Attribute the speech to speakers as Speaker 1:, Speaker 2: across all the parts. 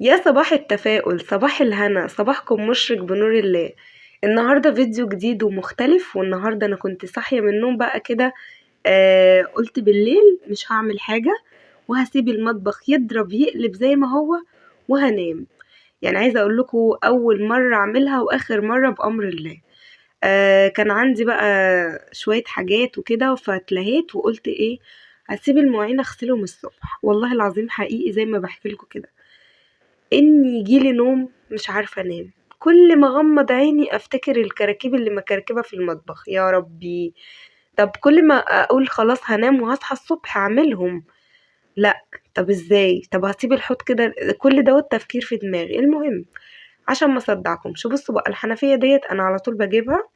Speaker 1: يا صباح التفاؤل، صباح الهنا، صباحكم مشرق بنور الله. النهارده فيديو جديد ومختلف، والنهارده انا كنت صاحيه من النوم بقى كده. قلت بالليل مش هعمل حاجه، وهسيب المطبخ يضرب يقلب زي ما هو، وهنام. يعني عايزه اقول لكم اول مره اعملها واخر مره بامر الله. كان عندي بقى شويه حاجات وكده فاتلهيت، وقلت ايه، هسيب المواعين اغسلهم الصبح. والله العظيم حقيقي زي ما بحكي لكم كده، إن يجيلي نوم مش عارفة أنام. كل ما أغمض عيني أفتكر الكراكيب اللي مكركبة في المطبخ، يا ربي. طب كل ما أقول خلاص هنام وهصحى الصبح أعملهم، لأ. طب إزاي؟ طب هسيب الحوض كده؟ كل دوت تفكير في دماغي. المهم، عشان ما اصدعكمش، بصوا بقى، الحنفية ديت أنا على طول بجيبها،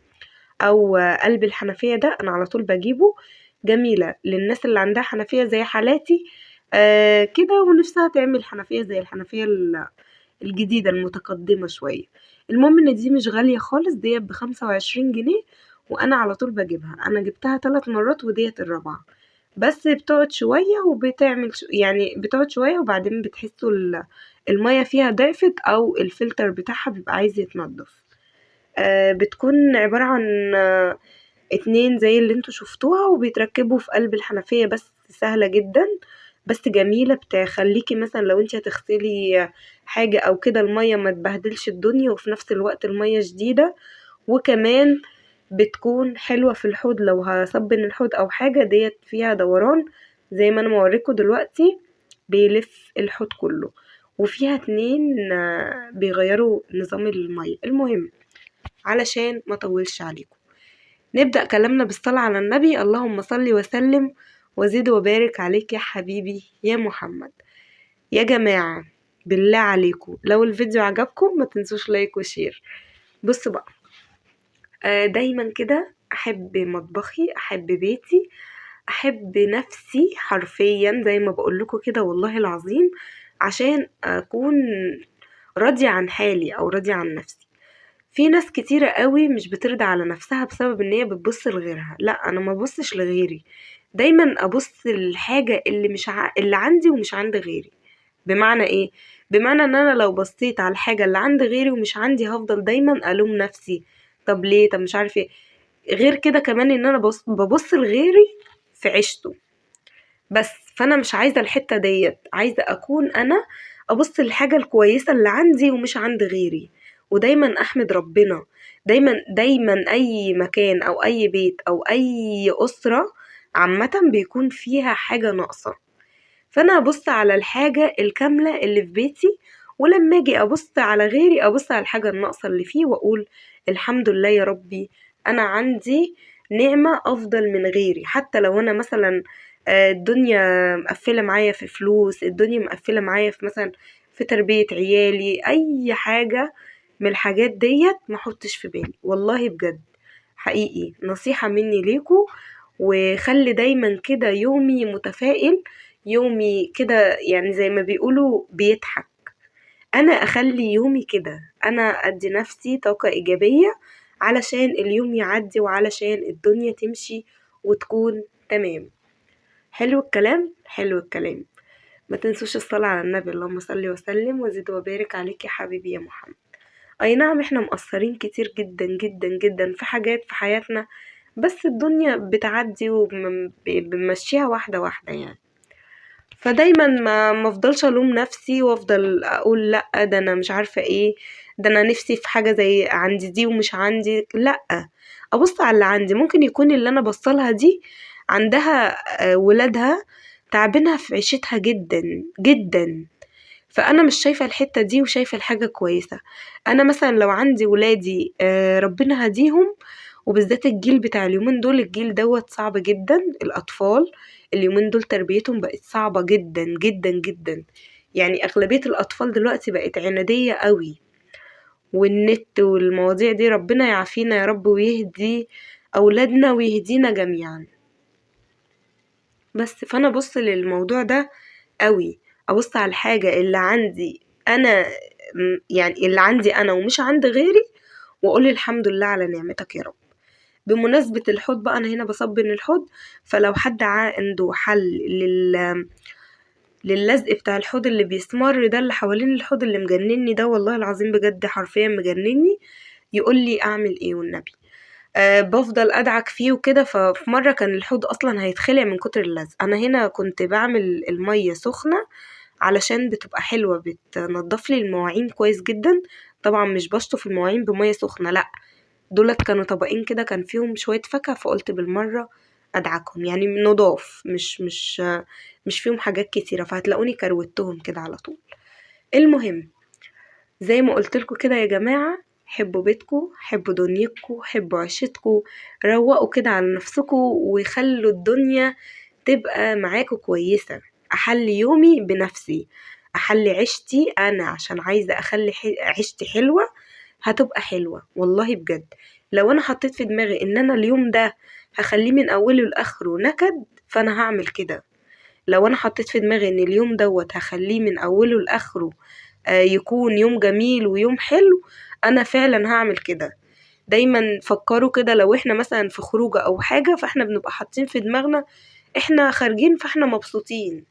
Speaker 1: أو قلب الحنفية ده أنا على طول بجيبه. جميلة للناس اللي عندها حنفية زي حالاتي كده، ونفسها تعمل حنفية زي الحنفية الجديدة المتقدمة شوية. المهم ان دي مش غالية خالص، ديت ب25 جنيه، وانا على طول بجيبها. انا جبتها 3 مرات وديت الرابعة. بس بتقعد شوية وبتعمل يعني بتقعد شوية، وبعدين بتحسوا المية فيها ضعفت، او الفلتر بتاعها بيبقى عايز يتنضف. بتكون عبارة عن 2 زي اللي انتوا شفتوها، وبيتركبوا في قلب الحنفية. بس سهلة جدا، بس جميلة. بتخليكي مثلا لو انت هتغسلي حاجة او كده، المية ما تبهدلش الدنيا، وفي نفس الوقت المية جديدة. وكمان بتكون حلوة في الحوض، لو هصبن الحوض او حاجة، ديت فيها دوران زي ما انا موريكم دلوقتي، بيلف الحوض كله. وفيها 2 بيغيروا نظام المية. المهم، علشان ما اطولش عليكم، نبدأ كلامنا بالصلاة على النبي. اللهم صل وسلم وزد وبارك عليك يا حبيبي يا محمد. يا جماعة، بالله عليكم لو الفيديو عجبكم ما تنسوش لايك وشير. بصوا بقى، دايما كده أحب مطبخي، أحب بيتي، أحب نفسي حرفيا زي ما بقولكوا كده، والله العظيم، عشان أكون راضية عن حالي أو راضية عن نفسي. في ناس كتيرة قوي مش بترضى على نفسها بسبب ان هي بتبص لغيرها. لا، انا ما ببصش لغيري، دايما ابص للحاجة اللي مش اللي عندي ومش عند غيري. بمعنى ايه؟ بمعنى ان انا لو بصيت على الحاجة اللي عند غيري ومش عندي، هفضل دايما الوم نفسي. طب ليه؟ طب مش عارف ايه. غير كده كمان ان انا ببص لغيري في عيشته. بس فانا مش عايزة الحتة ديت، عايزة اكون انا ابص للحاجة الكويسة اللي عندي ومش عند غيري. ودايما احمد ربنا. دايما دايما اي مكان او اي بيت او اي اسرة عامة بيكون فيها حاجة ناقصة، فانا ابص على الحاجة الكاملة اللي في بيتي. ولما اجي ابص على غيري، ابص على الحاجة الناقصة اللي فيه، واقول الحمد لله يا ربي، انا عندي نعمة افضل من غيري. حتى لو انا مثلا الدنيا مقفلة معايا في فلوس، الدنيا مقفلة معايا في مثلا في تربية عيالي، اي حاجة من الحاجات ديت ما احطش في بالي. والله بجد، حقيقي نصيحة مني ليكو. وخلي دايما كده يومي متفائل، يومي كده يعني زي ما بيقولوا بيضحك. انا اخلي يومي كده، انا ادي نفسي طاقة ايجابية علشان اليوم يعدي، وعلشان الدنيا تمشي وتكون تمام. حلو الكلام، حلو الكلام. ما تنسوش الصلاة على النبي. اللهم صل وسلم وزد وبارك عليك يا حبيبي يا محمد. اي نعم، احنا مقصرين كتير جدا جدا جدا في حاجات في حياتنا، بس الدنيا بتعدي وبنمشيها واحدة واحدة يعني. فدايما ما افضلش الوم نفسي وافضل اقول لا ده انا مش عارفة ايه، ده انا نفسي في حاجة زي عندي دي ومش عندي. لا، ابص على اللي عندي. ممكن يكون اللي انا بصلها دي عندها ولادها تعبينها في عيشتها جدا جدا، فانا مش شايفة الحتة دي وشايفة الحاجة كويسة. انا مثلا لو عندي ولادي ربنا هديهم، وبالذات الجيل بتاع اليومين دول، الجيل دوت صعب جدا. الأطفال اليومين دول تربيتهم بقت صعبة جدا جدا جدا. يعني أغلبية الأطفال دلوقتي بقت عنادية قوي، والنت والمواضيع دي ربنا يعافينا يا رب، ويهدي أولادنا ويهدينا جميعا. بس فأنا بص للموضوع ده قوي، أبص على الحاجة اللي عندي أنا، يعني اللي عندي أنا ومش عند غيري، وأقول الحمد لله على نعمتك يا رب. بمناسبة الحوض بقى، أنا هنا بصبن الحوض، فلو حد عنده حل للزق بتاع الحوض اللي بيسمر ده، اللي حوالين الحوض اللي مجنني ده، والله العظيم بجد حرفيا مجنني. يقول لي اعمل ايه والنبي. بفضل ادعك فيه وكده. ففي مره كان الحوض اصلا هيتخلع من كتر اللزق. انا هنا كنت بعمل الميه سخنه علشان بتبقى حلوه، بتنضف لي المواعين كويس جدا. طبعا مش بشطف المواعين بميه سخنه، لا، دولت كانوا طبقين كده كان فيهم شويه فاكهه، فقلت بالمره ادعكهم، يعني نضاف، مش فيهم حاجات كتيره، فهتلاقوني كروتهم كده على طول. المهم، زي ما قلتلكوا كده يا جماعة، حبوا بيتكوا، حبوا دنيتكوا، حبوا عيشتكوا، روقوا كده على نفسكوا وخلوا الدنيا تبقى معاكوا كويسة. أحلي يومي بنفسي، أحلي عيشتي أنا، عشان عايزة أخلي عيشتي حلوة، هتبقى حلوة والله بجد. لو أنا حطيت في دماغي إن أنا اليوم ده هخليه من أوله لآخره نكد، فأنا هعمل كده. لو أنا حطيت في دماغي إن اليوم دوت هخليه من أوله لآخره يكون يوم جميل ويوم حلو، أنا فعلا هعمل كده. دايما فكروا كده، لو احنا مثلا في خروجة أو حاجة، فاحنا بنبقى حاطين في دماغنا احنا خارجين فاحنا مبسوطين،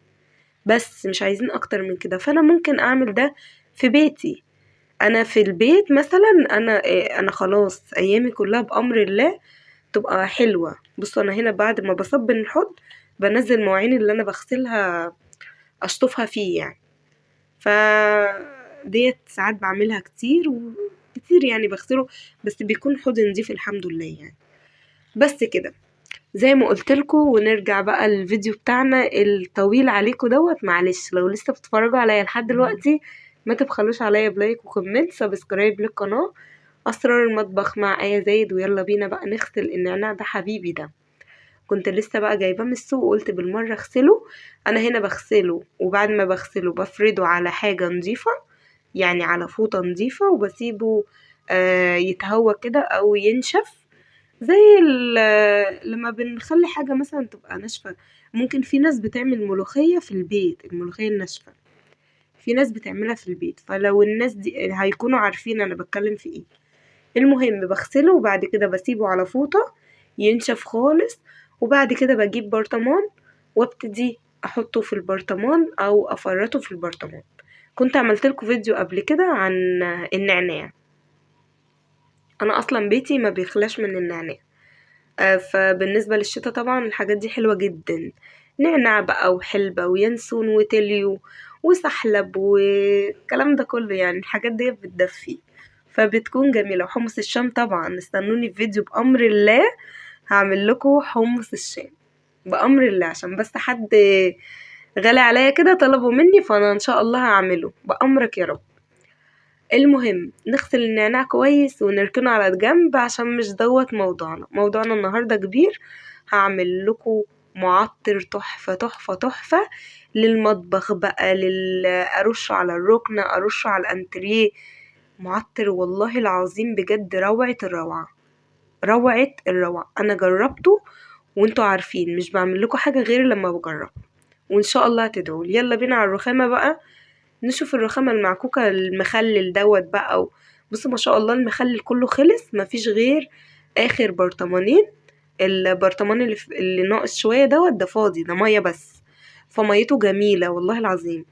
Speaker 1: بس مش عايزين أكتر من كده. فأنا ممكن أعمل ده في بيتي. أنا في البيت مثلا، أنا خلاص أيامي كلها بأمر الله تبقى حلوة. بصوا، أنا هنا بعد ما بصب الحوض بنزل مواعين اللي أنا بغسلها أشطفها فيه يعني. ف ديت ساعات بعملها كتير وكتير يعني بغسله، بس بيكون حوض نضيف الحمد لله يعني. بس كده زي ما قلتلكوا. ونرجع بقى الفيديو بتاعنا الطويل عليكم دوت. معلش لو لسه بتتفرجوا عليا لحد دلوقتي، ما تبخلوش عليا بلايك وكومنت، سبسكرايب للقناة أسرار المطبخ مع آية زايد. ويلا بينا بقى نغسل النعناع ده حبيبي ده. كنت لسه بقى جايباه من السوق وقلت بالمرة اغسله. انا هنا بغسله، وبعد ما بغسله بفرده على حاجة نظيفة، يعني على فوطة نظيفة، وبسيبه يتهوى كده او ينشف. زي لما بنخلي حاجة مثلا تبقى ناشفة. ممكن في ناس بتعمل ملوخية في البيت، الملوخية الناشفة في ناس بتعملها في البيت، فلو الناس دي هيكونوا عارفين انا بتكلم في ايه. المهم بغسله وبعد كده بسيبه على فوطة ينشف خالص، وبعد كده بجيب برطمان وابتدي احطه في البرطمان او افرطه في البرطمان. كنت عملت لكم فيديو قبل كده عن النعناع. انا اصلا بيتي ما بيخلاش من النعناع. فبالنسبة للشتا طبعا الحاجات دي حلوة جدا. نعناع بقى وحلبة وينسون وتليو وسحلب والكلام ده كله، يعني الحاجات دي بتدفي فبتكون جميلة. وحمص الشام طبعا، استنوني في فيديو بأمر الله هعمل لكم حمص الشام بأمر الله، عشان بس حد غالي عليا كده طلبوا مني، فأنا إن شاء الله هعمله بأمرك يا رب. المهم نغسل النعناع كويس ونركنه على جنب، عشان مش دوت موضوعنا النهاردة كبير. هعمل لكم معطر تحفة تحفة تحفة للمطبخ بقى، أرشه على الركنة، أرشه على الأنتريه. معطر والله العظيم بجد روعة الروعة، روعة الروعة. أنا جربته وانتوا عارفين مش بعمل لكم حاجة غير لما بجرب، وإن شاء الله هتدعوا. يلا بينا على الرخامة بقى، نشوف الرخامة المعكوكة المخلل دوت بقى. بصوا ما شاء الله المخلل كله خلص، مفيش غير آخر برطمانين. البرطمان اللي ناقص شوية دوت ده فاضي، ده مية بس، فميته جميلة والله العظيم.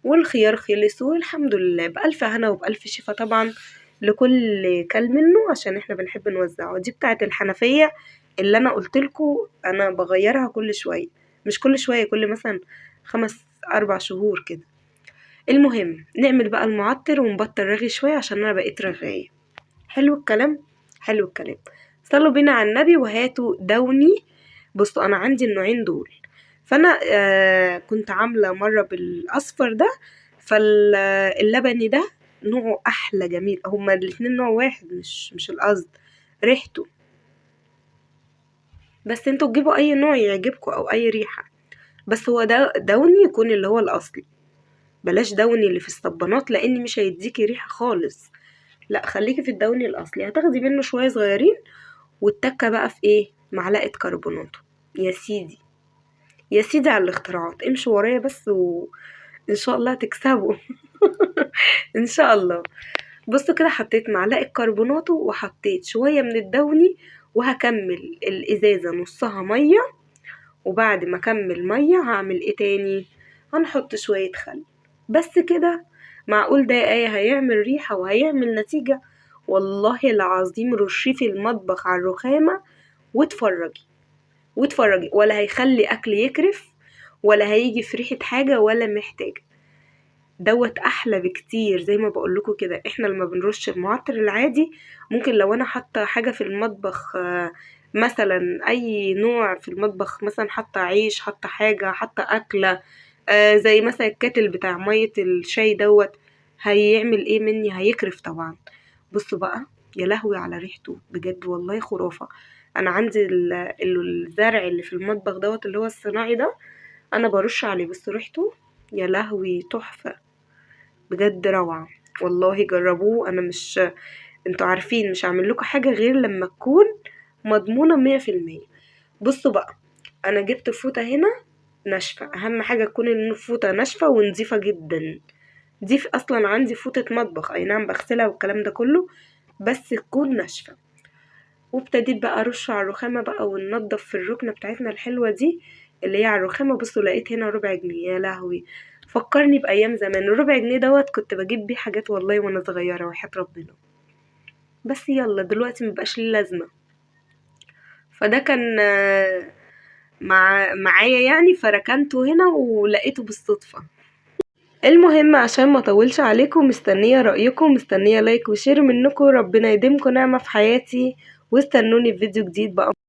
Speaker 1: والخيار خلص والحمد لله، بألف هنا وبألف شفا طبعا لكل كل منه، عشان احنا بنحب نوزعه. دي بتاعت الحنفية اللي انا قلتلكوا انا بغيرها كل شوية، مش كل شوية، كل مثلا 5-4 شهور كده. المهم نعمل بقى المعطر ونبطل رغي شوية، عشان انا بقيت رغاية. حلو الكلام، حلو الكلام. صلوا بينا على النبي وهاتوا دوني. بصوا انا عندي النوعين دول، فانا كنت عاملة مرة بالاصفر ده، فاللبني ده نوعه احلى جميل. هما الاتنين نوع واحد، مش القصد ريحته، بس انتوا تجيبوا اي نوع يعجبكوا او اي ريحة. بس هو ده دوني يكون اللي هو الاصلي، بلاش دوني اللي في الصبانات لان مش هيديكي ريحة خالص. لا، خليكي في الدوني الاصلي. هتاخدي منه شوية صغيرين، والتكة بقى في ايه؟ معلقة كربوناتو. يا سيدي يا سيدي على الاختراعات، امشوا ورايا بس وان شاء الله هتكسبوا. ان شاء الله. بصوا كده، حطيت معلقة كربوناتو وحطيت شوية من الدوني، وهكمل الازازة نصها مية. وبعد ما اكمل مية هعمل ايه تاني؟ هنحط شوية خل بس كده. معقول ده هيعمل ريحة وهيعمل نتيجة؟ والله العظيم رشيه في المطبخ على الرخامة واتفرجي، ولا هيخلي أكل يكرف ولا هيجي في ريحة حاجة ولا محتاجة. دوت أحلى بكتير. زي ما بقولكوا كده، احنا لما بنرش المعطر العادي ممكن لو أنا حاطة حاجة في المطبخ، مثلا أي نوع في المطبخ، مثلا حاطة عيش، حاطة حاجة، حاطة أكلة، زي مثلا الكاتل بتاع مية الشاي دوت، هيعمل ايه مني؟ هيكرف طبعا. بصوا بقى، يا لهوي على ريحته بجد والله خرافة. انا عندي الزرع اللي في المطبخ دوت اللي هو الصناعي ده، انا برش عليه بس ريحته يا لهوي تحفة بجد روعة. والله جربوه. انا مش، انتوا عارفين مش هعمل لكم حاجة غير لما تكون مضمونة 100%. بصوا بقى، انا جبت فوطة هنا ناشفة، اهم حاجة تكون الفوطة ناشفة ونظيفة جدا. دي اصلا عندي فوطة مطبخ، اي نعم بغسلها والكلام ده كله، بس تكون ناشفة. وابتديت بقى ارش على الرخامة بقى وننضف في الركنة بتاعتنا الحلوة دي اللي هي على الرخامة. بصوا لقيت هنا ربع جنيه، يا لهوي فكرني بايام زمان. الربع جنيه دوت كنت بجيب بيه حاجات والله وانا صغيرة وحياة ربنا، بس يلا دلوقتي مبقاش ليه لازمة. فده كان معايا يعني، فركنته هنا ولقيته بالصدفة. المهم عشان ما اطولش عليكم، مستنية رأيكم، مستنية لايك وشير منكم. ربنا يديمكم نعمة في حياتي، واستنوني في فيديو جديد بقى.